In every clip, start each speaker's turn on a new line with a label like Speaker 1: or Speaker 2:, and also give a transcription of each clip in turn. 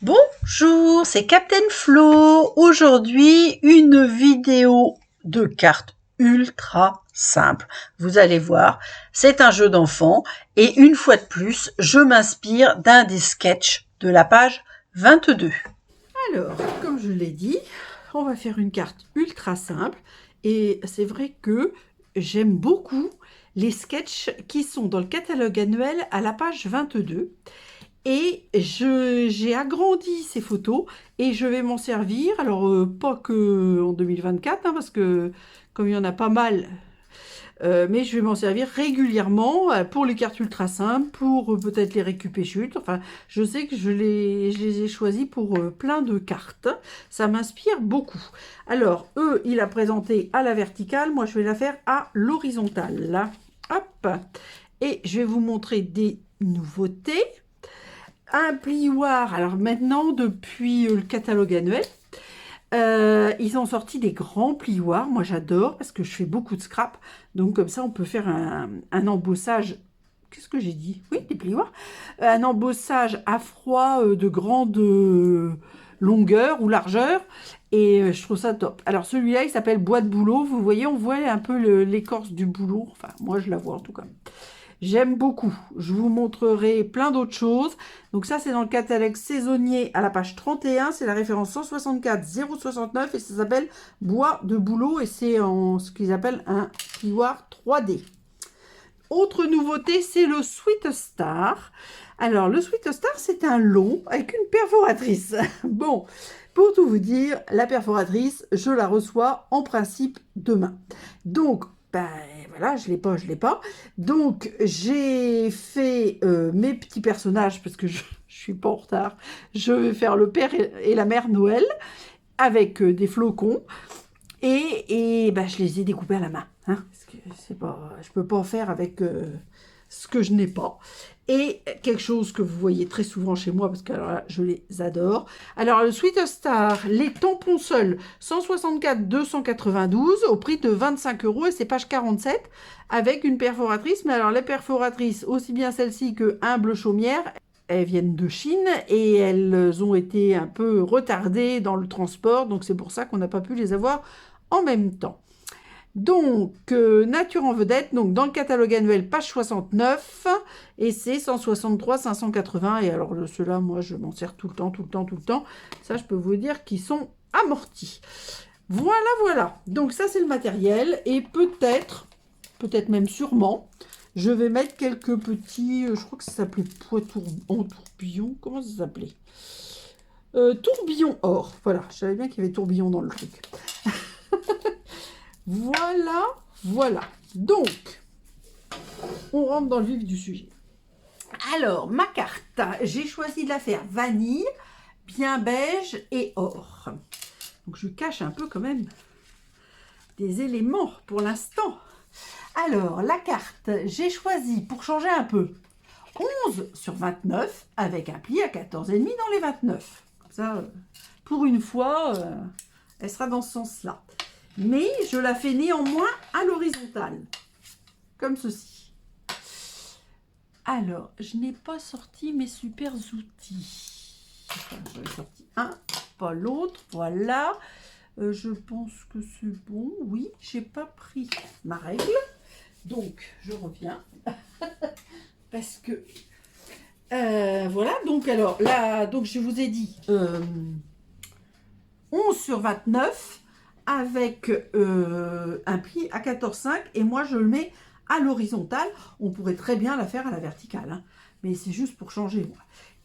Speaker 1: Bonjour, c'est Captain Flo. Aujourd'hui, une vidéo de cartes ultra simple. Vous allez voir, c'est un jeu d'enfant et une fois de plus, je m'inspire d'un des sketchs de la page 22.
Speaker 2: Alors, comme je l'ai dit, on va faire une carte ultra simple et c'est vrai que j'aime beaucoup les sketchs qui sont dans le catalogue annuel à la page 22 et j'ai agrandi ces photos et je vais m'en servir, alors pas que en 2024 parce que comme il y en a pas mal, mais je vais m'en servir régulièrement pour les cartes ultra simples, pour peut-être les récup chutes. Enfin, je sais que je les ai choisis pour plein de cartes. Ça m'inspire beaucoup. Alors, il a présenté à la verticale. Moi, je vais la faire à l'horizontale. Là. Hop. Et je vais vous montrer des nouveautés. Un plioir. Alors maintenant, depuis le catalogue annuel, ils ont sorti des grands plioirs. Moi, j'adore parce que je fais beaucoup de scrap. Donc, comme ça, on peut faire un embossage. Qu'est-ce que j'ai dit? Oui, des plioirs. Un embossage à froid de grande longueur ou largeur. Et je trouve ça top. Alors, celui-là, il s'appelle bois de bouleau. Vous voyez, on voit un peu l'écorce du bouleau. Enfin, moi, je la vois en tout cas. J'aime beaucoup. Je vous montrerai plein d'autres choses. Donc ça, c'est dans le catalogue saisonnier à la page 31. C'est la référence 164 069 et ça s'appelle Bois de bouleau et c'est en ce qu'ils appellent un plioir 3D. Autre nouveauté, c'est le Sweet Star. Alors, le Sweet Star, c'est un long avec une perforatrice. Bon, pour tout vous dire, la perforatrice, je la reçois en principe demain. Donc, ben voilà, je l'ai pas. Donc, j'ai fait mes petits personnages parce que je suis pas en retard. Je vais faire le père et la mère Noël avec des flocons. Et ben, je les ai découpés à la main. Hein, parce que c'est pas, je peux pas en faire avec ce que je n'ai pas. Et quelque chose que vous voyez très souvent chez moi, parce que alors là, je les adore. Alors, le Sweet Star, les tampons seuls, 164 292 au prix de 25 € et c'est page 47 avec une perforatrice. Mais alors, les perforatrices, aussi bien celle-ci que humble chaumière, elles viennent de Chine et elles ont été un peu retardées dans le transport. Donc, c'est pour ça qu'on n'a pas pu les avoir en même temps. Donc, Nature en vedette, donc dans le catalogue annuel, page 69, et c'est 163 580. Et alors, ceux-là, moi, je m'en sers tout le temps. Ça, je peux vous dire qu'ils sont amortis. Voilà. Donc, ça, c'est le matériel. Et peut-être même sûrement, je vais mettre quelques petits, je crois que ça s'appelait poids en tourbillon. Comment ça s'appelait tourbillon or. Voilà, je savais bien qu'il y avait tourbillon dans le truc. Voilà. Donc, on rentre dans le vif du sujet. Alors, ma carte, j'ai choisi de la faire vanille, bien beige et or. Donc, je cache un peu quand même des éléments pour l'instant. Alors, la carte, j'ai choisi, pour changer un peu, 11 sur 29 avec un pli à 14,5 dans les 29. Comme ça, pour une fois, elle sera dans ce sens-là. Mais je la fais néanmoins à l'horizontale, comme ceci. Alors, je n'ai pas sorti mes super outils. Enfin, j'en ai sorti un, pas l'autre, voilà. Je pense que c'est bon, oui, j'ai pas pris ma règle. Donc, je reviens. Parce que, voilà, donc alors, là, donc je vous ai dit 11 sur 29 avec un pli à 14,5 et moi je le mets à l'horizontale. On pourrait très bien la faire à la verticale, hein, mais c'est juste pour changer. Moi.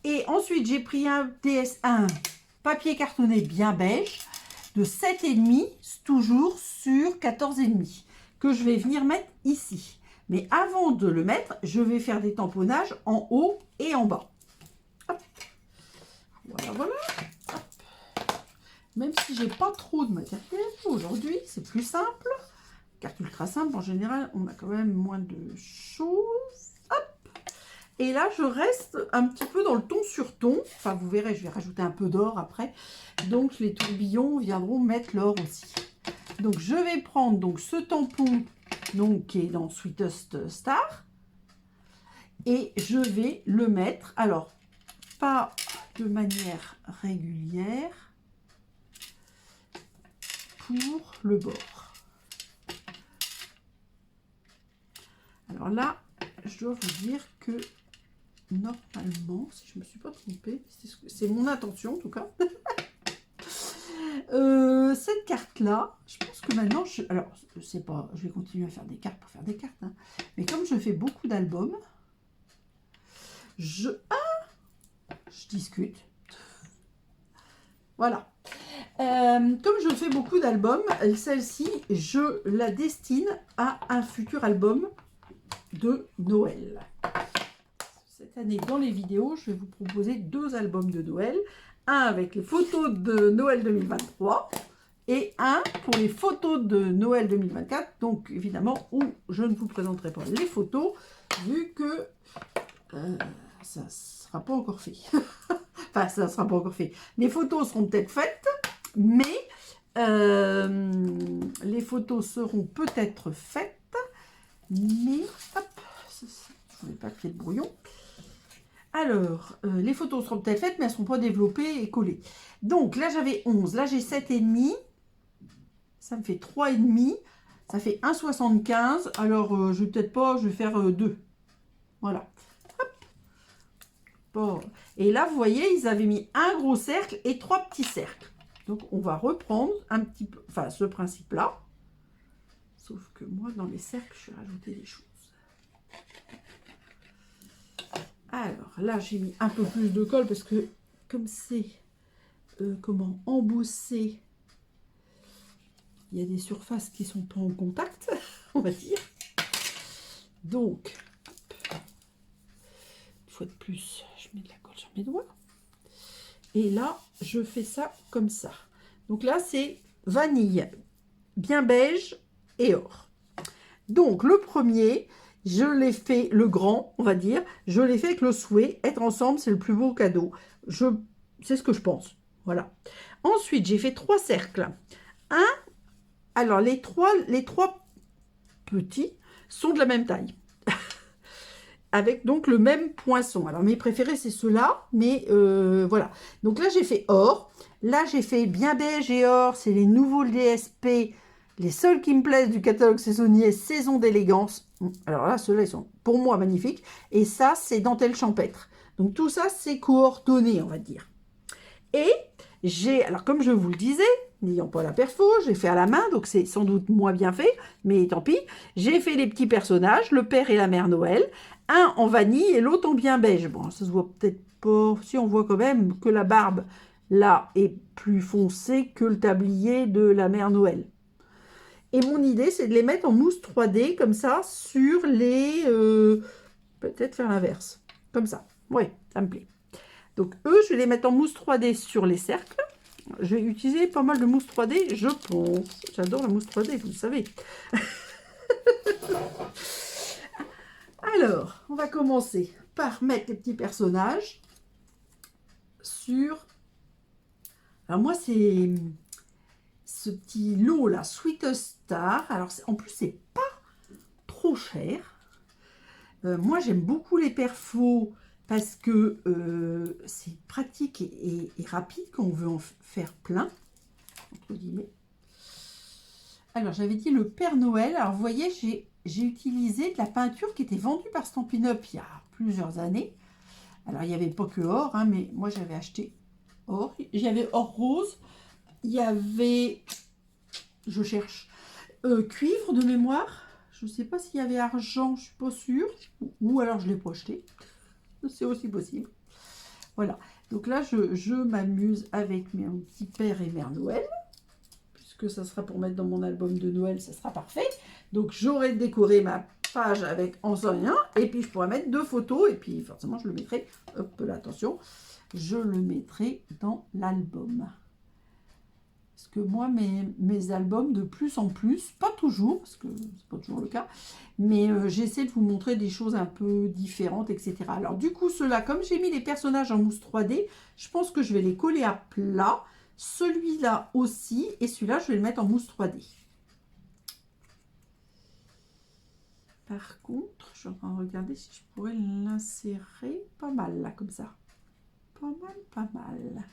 Speaker 2: Et ensuite j'ai pris un DS1 papier cartonné bien beige de 7,5, toujours sur 14,5 que je vais venir mettre ici. Mais avant de le mettre, je vais faire des tamponnages en haut et en bas. Hop. Voilà. Hop. Même si j'ai pas trop de matériel aujourd'hui, c'est plus simple. Carte ultra simple, en général, on a quand même moins de choses. Hop. Et là, je reste un petit peu dans le ton sur ton. Enfin, vous verrez, je vais rajouter un peu d'or après. Donc, les tourbillons viendront mettre l'or aussi. Donc, je vais prendre donc, ce tampon donc, qui est dans Sweetest Star. Et je vais le mettre, alors, pas de manière régulière pour le bord. Alors là, je dois vous dire que normalement, si je ne me suis pas trompée, c'est mon intention en tout cas. Cette carte-là, je pense que maintenant, alors, c'est pas, je vais continuer à faire des cartes pour faire des cartes, hein, mais comme je fais beaucoup d'albums, je discute. Voilà. Comme je fais beaucoup d'albums, celle-ci, je la destine à un futur album de Noël. Cette année, dans les vidéos, je vais vous proposer 2 albums de Noël. Un avec les photos de Noël 2023 et un pour les photos de Noël 2024. Donc, évidemment, où je ne vous présenterai pas les photos, vu que ça ne sera pas encore fait. Enfin, ça ne sera pas encore fait. Les photos seront peut-être faites, mais les photos seront peut-être faites, mais hop, je ne voulais pas qu'il y ait de brouillon. Alors, les photos seront peut-être faites, mais elles ne seront pas développées et collées. Donc là, j'avais 11. Là, j'ai 7,5. Ça me fait 3,5. Ça fait 1,75. Alors, je vais peut-être pas, je vais faire 2. Voilà. Hop. Bon. Et là, vous voyez, ils avaient mis un gros cercle et 3 petits cercles. Donc, on va reprendre un petit peu, enfin, ce principe-là. Sauf que moi, dans les cercles, je vais rajouter des choses. Alors, là, j'ai mis un peu plus de colle parce que, comme c'est, embossé, il y a des surfaces qui ne sont pas en contact, on va dire. Donc, une fois de plus, je mets de la colle sur mes doigts. Et là, je fais ça comme ça. Donc là, c'est vanille, bien beige et or. Donc, le premier, je l'ai fait, le grand, on va dire, je l'ai fait avec le souhait, être ensemble, c'est le plus beau cadeau. C'est ce que je pense. Voilà. Ensuite, j'ai fait 3 cercles. Alors, les trois petits sont de la même taille. Avec donc le même poinçon. Alors, mes préférés, c'est ceux-là, mais voilà. Donc là, j'ai fait or. Là, j'ai fait bien beige et or. C'est les nouveaux DSP, les seuls qui me plaisent du catalogue saisonnier, saison d'élégance. Alors là, ceux-là, ils sont pour moi magnifiques. Et ça, c'est dentelle champêtre. Donc tout ça, c'est coordonné, on va dire. Et alors comme je vous le disais, n'ayant pas la perfo, j'ai fait à la main, donc c'est sans doute moins bien fait, mais tant pis. J'ai fait les petits personnages, le père et la mère Noël, un en vanille et l'autre en bien beige. Bon, ça se voit peut-être pas, si on voit quand même que la barbe, là, est plus foncée que le tablier de la mère Noël. Et mon idée, c'est de les mettre en mousse 3D, comme ça, sur les... peut-être faire l'inverse, comme ça. Oui, ça me plaît. Donc eux, je vais les mettre en mousse 3D sur les cercles. Je vais utiliser pas mal de mousse 3D, je pense. J'adore la mousse 3D, vous le savez. Alors, on va commencer par mettre les petits personnages sur... Alors moi, c'est ce petit lot là, Sweet Star. Alors en plus, c'est pas trop cher. Moi, j'aime beaucoup les perfos parce que c'est pratique et rapide quand on veut en faire plein, entre guillemets. Alors, j'avais dit le Père Noël. Alors, vous voyez, j'ai utilisé de la peinture qui était vendue par Stampin' Up il y a plusieurs années. Alors, il n'y avait pas que or, hein, mais moi, j'avais acheté or. J'avais or rose. Il y avait, je cherche, cuivre de mémoire. Je ne sais pas s'il y avait argent, je ne suis pas sûre. Ou alors, je l'ai pas acheté. C'est aussi possible. Voilà. Donc là, je m'amuse avec mes petits père et mère Noël. Puisque ça sera pour mettre dans mon album de Noël, ça sera parfait. Donc, j'aurai décoré ma page avec en rien. Et puis, je pourrai mettre 2 photos. Et puis, forcément, je le mettrai, hop là, attention, je le mettrai dans l'album. Parce que moi, mes albums, de plus en plus, pas toujours, parce que c'est pas toujours le cas, mais j'essaie de vous montrer des choses un peu différentes, etc. Alors, du coup, ceux-là, comme j'ai mis les personnages en mousse 3D, je pense que je vais les coller à plat. Celui-là aussi, et celui-là, je vais le mettre en mousse 3D. Par contre, je suis en train de regarder si je pourrais l'insérer pas mal, là, comme ça. pas mal, pas mal.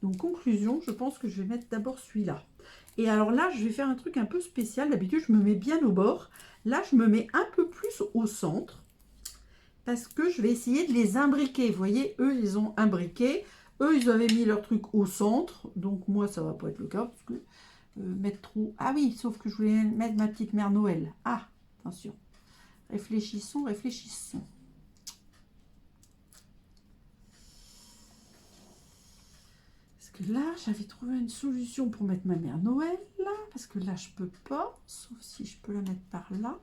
Speaker 2: Donc, conclusion, je pense que je vais mettre d'abord celui-là. Et alors là, je vais faire un truc un peu spécial. D'habitude, je me mets bien au bord. Là, je me mets un peu plus au centre. Parce que je vais essayer de les imbriquer. Vous voyez, eux, ils ont imbriqué. Eux, ils avaient mis leur truc au centre. Donc, moi, ça va pas être le cas. Parce que mettre trop... Ah oui, sauf que je voulais mettre ma petite mère Noël. Ah, attention. Réfléchissons, réfléchissons. Parce que là, j'avais trouvé une solution pour mettre ma mère Noël, là. Parce que là, je peux pas. Sauf si je peux la mettre par là.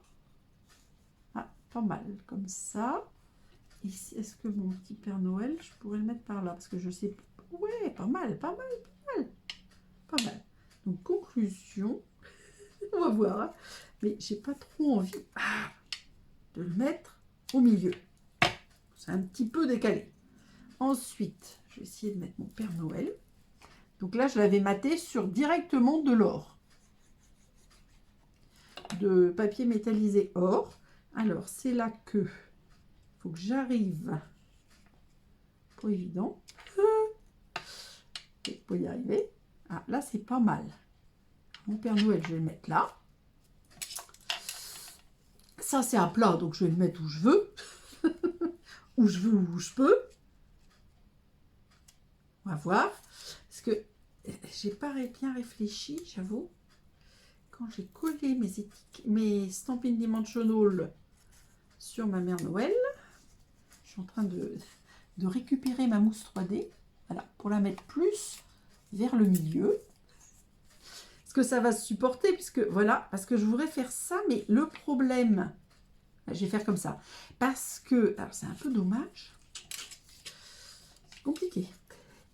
Speaker 2: Ah, pas mal, comme ça. Ici, est-ce que mon petit Père Noël, je pourrais le mettre par là? Parce que je sais... Ouais, pas mal, pas mal, pas mal. Pas mal. Donc, conclusion. On va voir. Hein. Mais j'ai pas trop envie de le mettre au milieu. C'est un petit peu décalé. Ensuite, je vais essayer de mettre mon Père Noël. Donc là, je l'avais maté sur directement de l'or. De papier métallisé or. Alors, c'est là que... Il faut que j'arrive. Pas évident. Pour y arriver. Ah, là, c'est pas mal. Mon Père Noël, je vais le mettre là. Ça, c'est à plat, donc je vais le mettre où je veux. Où je veux, où je peux. On va voir. Parce que j'ai pas bien réfléchi, j'avoue. Quand j'ai collé mes Stampin' Dimensional sur ma mère Noël, je suis en train de récupérer ma mousse 3D. Voilà, pour la mettre plus vers le milieu. Parce que ça va se supporter, puisque voilà, parce que je voudrais faire ça, mais le problème, je vais faire comme ça. Parce que, alors c'est un peu dommage. C'est compliqué.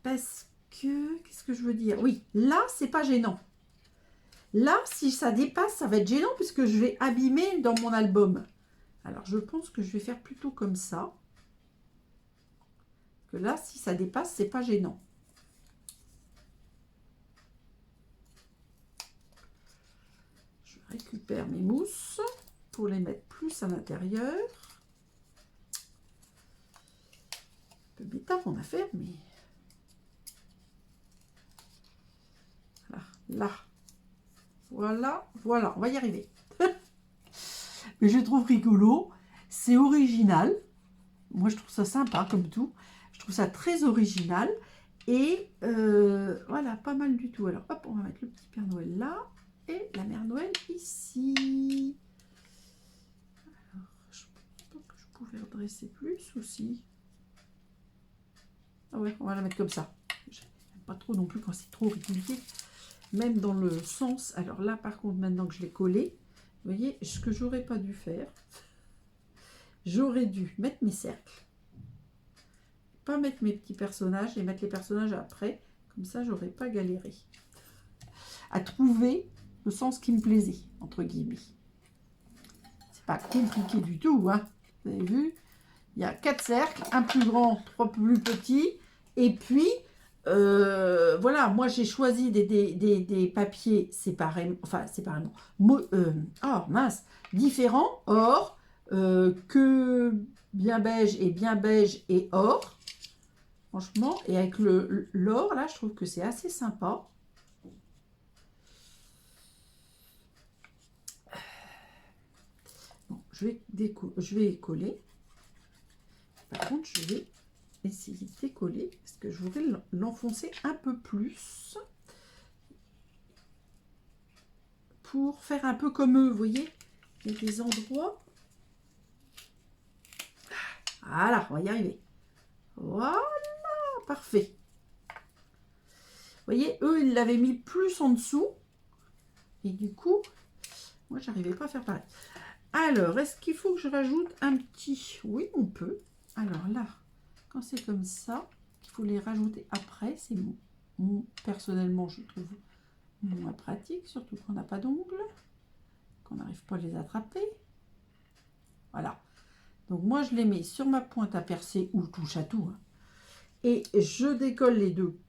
Speaker 2: Parce que, qu'est-ce que je veux dire? Oui, là, c'est pas gênant. Là, si ça dépasse, ça va être gênant puisque je vais abîmer dans mon album. Alors, je pense que je vais faire plutôt comme ça. Que là, si ça dépasse, c'est pas gênant. Je récupère mes mousses pour les mettre plus à l'intérieur. Un peu bêta mon affaire, mais... Voilà, là. Voilà, voilà, on va y arriver. Mais je trouve rigolo, c'est original. Moi, je trouve ça sympa, comme tout. Je trouve ça très original. Et voilà, pas mal du tout. Alors, hop, on va mettre le petit Père Noël là. Et la Mère Noël ici. Alors, je pense que je pouvais redresser plus aussi. Ah ouais, on va la mettre comme ça. J'aime pas trop non plus quand c'est trop régulier. Même dans le sens, alors là par contre maintenant que je l'ai collé, vous voyez ce que j'aurais pas dû faire, j'aurais dû mettre mes cercles, pas mettre mes petits personnages et mettre les personnages après, comme ça j'aurais pas galéré à trouver le sens qui me plaisait, entre guillemets. C'est pas compliqué du tout, hein. Vous avez vu, il y a 4 cercles, un plus grand, 3 plus petits, et puis voilà, moi j'ai choisi des papiers séparément, enfin séparément, oh mince, différents, or, que bien beige et or, franchement, et avec l'or là, je trouve que c'est assez sympa. Bon, je vais coller, par contre je vais essayer de décoller parce que je voudrais l'enfoncer un peu plus pour faire un peu comme eux, vous voyez, il y a des endroits, voilà, on va y arriver, voilà, parfait. Vous voyez, eux ils l'avaient mis plus en dessous et du coup moi j'arrivais pas à faire pareil. Alors est-ce qu'il faut que je rajoute un petit, oui on peut, alors là quand c'est comme ça, il faut les rajouter après. C'est personnellement, je trouve moins pratique, surtout qu'on n'a pas d'ongles, qu'on n'arrive pas à les attraper. Voilà. Donc moi, je les mets sur ma pointe à percer ou touche à tout. Hein, et je décolle les deux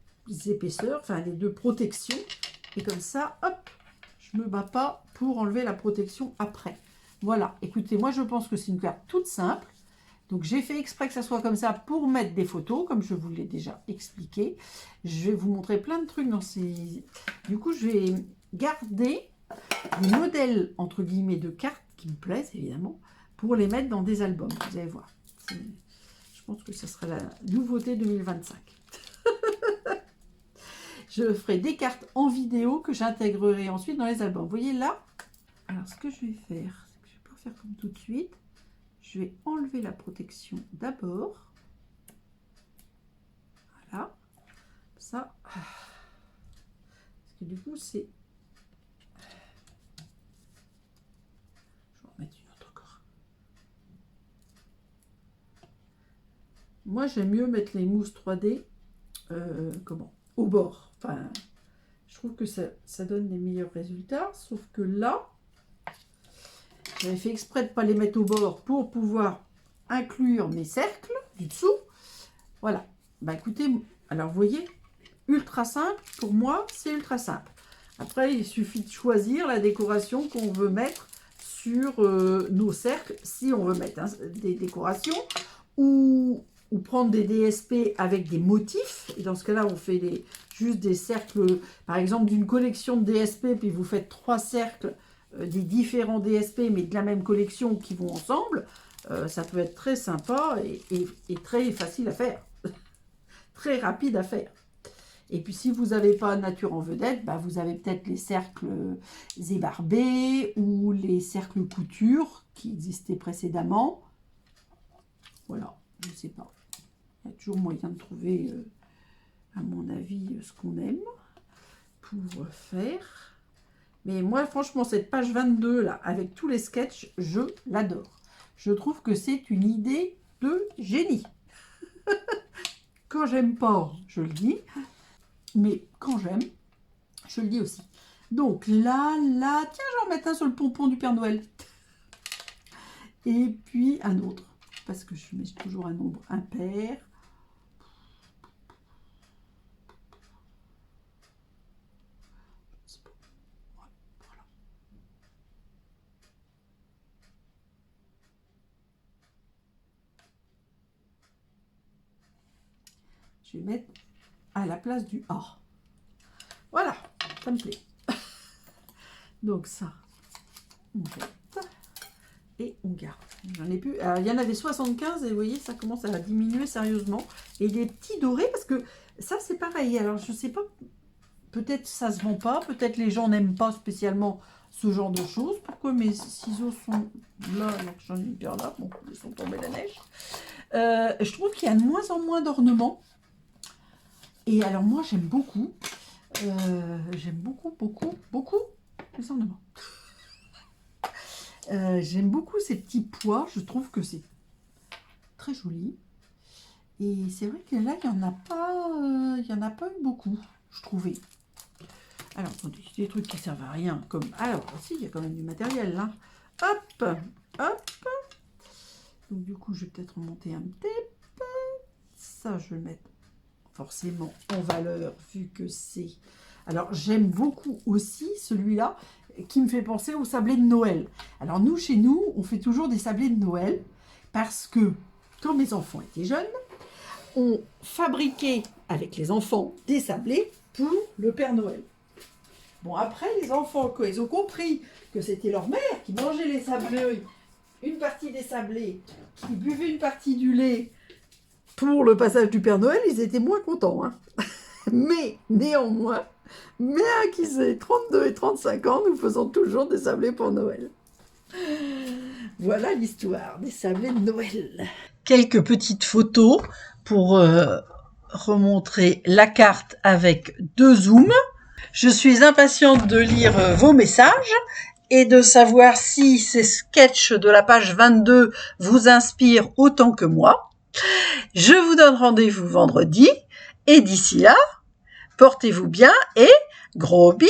Speaker 2: épaisseurs, enfin les deux protections. Et comme ça, hop, je ne me bats pas pour enlever la protection après. Voilà. Écoutez, moi, je pense que c'est une carte toute simple. Donc j'ai fait exprès que ça soit comme ça pour mettre des photos, comme je vous l'ai déjà expliqué. Je vais vous montrer plein de trucs dans ces... Du coup, je vais garder des modèles, entre guillemets, de cartes qui me plaisent, évidemment, pour les mettre dans des albums. Vous allez voir. Je pense que ce sera la nouveauté 2025. Je ferai des cartes en vidéo que j'intégrerai ensuite dans les albums. Vous voyez là? Alors, ce que je vais faire, c'est que je ne vais pas faire comme tout de suite. Je vais enlever la protection d'abord. Voilà. Ça. Parce que du coup, c'est... Je vais en mettre une autre encore. Moi, j'aime mieux mettre les mousses 3D au bord. Enfin, je trouve que ça donne des meilleurs résultats. Sauf que là, j'avais fait exprès de ne pas les mettre au bord pour pouvoir inclure mes cercles du dessous. Voilà. Bah écoutez, alors vous voyez, ultra simple. Pour moi, c'est ultra simple. Après, il suffit de choisir la décoration qu'on veut mettre sur nos cercles, si on veut mettre des décorations, ou prendre des DSP avec des motifs. Et dans ce cas-là, on fait juste des cercles, par exemple, d'une collection de DSP, puis vous faites 3 cercles des différents DSP, mais de la même collection qui vont ensemble. Ça peut être très sympa et très facile à faire. Très rapide à faire. Et puis, si vous n'avez pas nature en vedette, bah, vous avez peut-être les cercles zébarbés ou les cercles couture qui existaient précédemment. Voilà, je ne sais pas. Il y a toujours moyen de trouver, à mon avis, ce qu'on aime pour faire. Mais moi, franchement, cette page 22, là, avec tous les sketchs, je l'adore. Je trouve que c'est une idée de génie. Quand j'aime pas, je le dis. Mais quand j'aime, je le dis aussi. Donc là, tiens, je vais en mettre un sur le pompon du Père Noël. Et puis un autre, parce que je mets toujours un nombre impair. Voilà. Je vais mettre à la place du A. Voilà, ça me plaît. Donc ça, on jette et on garde. J'en ai plus. Alors, il y en avait 75 et vous voyez, ça commence à diminuer sérieusement. Et des petits dorés, parce que ça, c'est pareil. Alors, je sais pas, peut-être ça se vend pas, peut-être les gens n'aiment pas spécialement ce genre de choses. Pourquoi mes ciseaux sont là alors que j'en ai une paire là? Bon, ils sont tombés la neige. Je trouve qu'il y a de moins en moins d'ornements. Et alors moi j'aime beaucoup les ornements. J'aime beaucoup ces petits pois, je trouve que c'est très joli. Et c'est vrai que là il n'y en a pas eu beaucoup, je trouvais. Alors attendez, des trucs qui servent à rien, comme... Alors aussi il y a quand même du matériel là. Hop, hop. Donc du coup je vais peut-être remonter un petit peu. Ça je vais le mettre forcément en valeur, vu que c'est... Alors, j'aime beaucoup aussi celui-là, qui me fait penser au sablé de Noël. Alors, nous, chez nous, on fait toujours des sablés de Noël, parce que, quand mes enfants étaient jeunes, on fabriquait, avec les enfants, des sablés pour le Père Noël. Bon, après, les enfants, quand ils ont compris que c'était leur mère qui mangeait les sablés, une partie des sablés, qui buvait une partie du lait, pour le passage du Père Noël, ils étaient moins contents. Hein. Mais néanmoins, bien qu'ils aient 32 et 35 ans, nous faisons toujours des sablés pour Noël. Voilà l'histoire des sablés de Noël.
Speaker 1: Quelques petites photos pour remontrer la carte avec 2 zooms. Je suis impatiente de lire vos messages et de savoir si ces sketchs de la page 22 vous inspirent autant que moi. Je vous donne rendez-vous vendredi et d'ici là, portez-vous bien et gros bisous!